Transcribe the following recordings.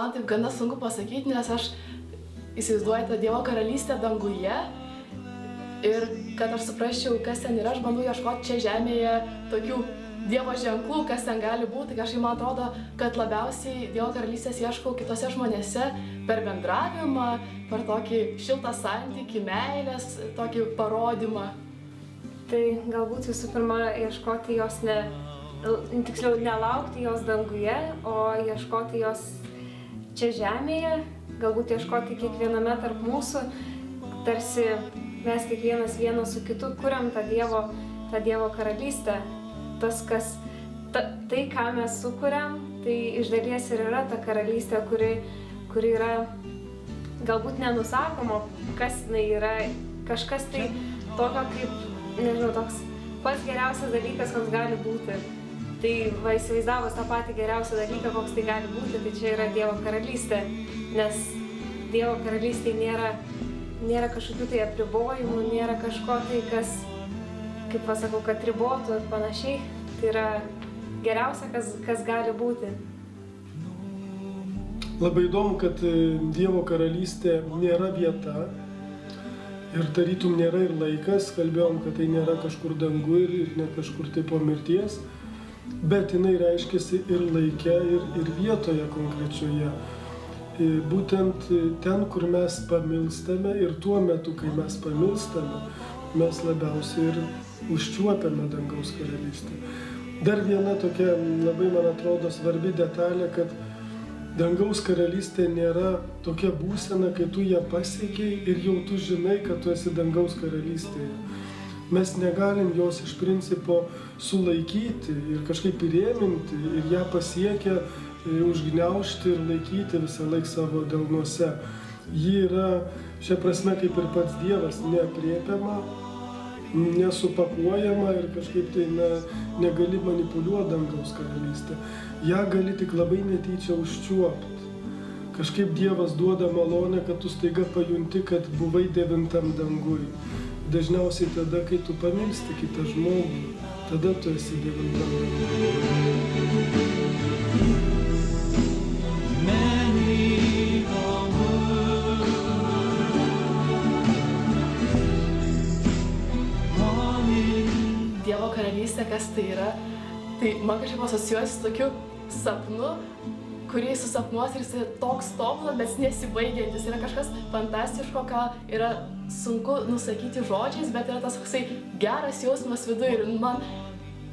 man taip gana sunku pasakyti, nes aš įsivaizduoju tą Dievo karalystę danguje ir kad aš suprasčiau, kas ten yra, aš bandau ieškoti čia žemėje tokių Dievo ženklų, kas ten gali būti. Kažkaip man atrodo, kad labiausiai Dievo karalystės ieškau kitose žmonėse per bendravimą, per tokį šiltą santykį, meilės, tokį parodymą. Tai galbūt visų pirma ieškoti jos tiksliau nelaukti jos danguje, o ieškoti jos čia žemėje, galbūt ieškoti kiekviename tarp mūsų, tarsi mes kiekvienas vienas su kitu kuriam tą Dievo karalystę. Tai, ką mes sukuriam, tai iš dalies ir yra ta karalystė, kuri yra galbūt nenusakoma, kas jinai yra, kažkas tai tokio kaip, nežinau, toks pats geriausias dalykas, koks gali būti. Tai va, įsivaizdavus tą patį geriausią dalyką, koks tai gali būti, tai čia yra Dievo karalystė, nes Dievo karalystėje nėra kažkokių tai apribojimų, nėra kažko tai, kas, kaip pasakau, kad ribotų ir panašiai. Tai yra geriausia, kas gali būti. Labai įdomu, kad Dievo karalystė nėra vieta ir tarytum nėra ir laikas. Kalbėjom, kad tai nėra kažkur dangu ir ne kažkur tai po mirties, bet jinai reiškiasi ir laike, ir vietoje konkrečioje. Būtent ten, kur mes pamilstame ir tuo metu, kai mes pamilstame, mes labiausiai ir užčiuopiame dangaus karalystę. Dar viena tokia labai, man atrodo, svarbi detalė, kad dangaus karalystė nėra tokia būsena, kai tu ją pasiekiai ir jau tu žinai, kad tu esi dangaus karalystėje. Mes negalim jos iš principo sulaikyti ir kažkaip įrėminti ir ją pasiekę užgniaužti ir laikyti visą laiką savo delnuose. Ji yra šia prasme kaip ir pats Dievas neaprėpiama, nesupakuojama ir kažkaip tai negali manipuliuoti dangaus karalystę. Ja gali tik labai netyčia užčiuopti. Kažkaip Dievas duoda malonę, kad tu staiga pajunti, kad buvai 9 dangui. Dažniausiai tada, kai tu pamilsti kitą žmogų, tada tu esi 9 dangui. Dievo karalystė, kas tai yra, tai man kažkaip asocijuosi su tokiu sapnu, kurį susapnuos ir jis yra toks tobulas, bet nesibaigiantis. Yra kažkas fantastiško, ką yra sunku nusakyti žodžiais, bet yra tas toksai geras jausmas viduje ir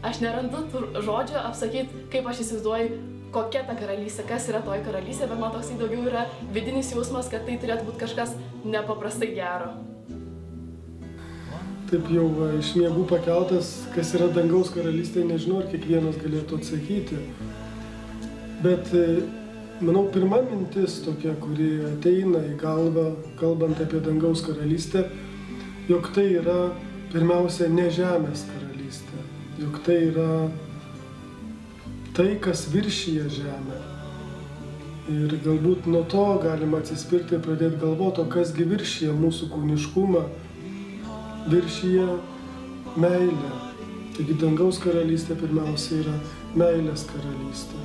aš nerandu tų žodžių apsakyti, kaip aš įsivaizduoju, kokia ta karalystė, kas yra toji karalystė, bet man toksai daugiau yra vidinis jausmas, kad tai turėtų būti kažkas nepaprastai gero. Taip jau iš miegų pakeltas, kas yra dangaus karalystė, nežinau, ar kiekvienas galėtų atsakyti. Bet, manau, pirma mintis tokia, kuri ateina į galvą, kalbant apie dangaus karalystę, jog tai yra pirmiausia ne žemės karalystė, jog tai yra tai, kas viršyje žemę. Ir galbūt nuo to galima atsispirti ir pradėti galvoti, o kasgi viršyje mūsų kūniškumą, viršyje meilę. Taigi dangaus karalystė pirmiausia yra meilės karalystė.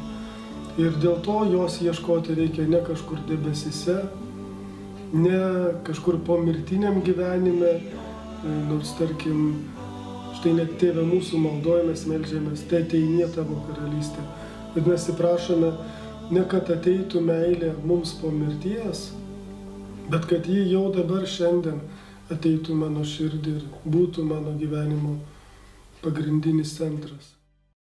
Ir dėl to jos ieškoti reikia ne kažkur debesyse, ne kažkur pomirtiniam gyvenime, nors tarkim, štai net Tėve mūsų maldoje mes meldžiamės, te ateinie tavo karalystė. Bet mes prašome ne kad ateitų meilė mums po mirties, bet kad ji jau dabar šiandien ateitų mano širdį ir būtų mano gyvenimo pagrindinis centras.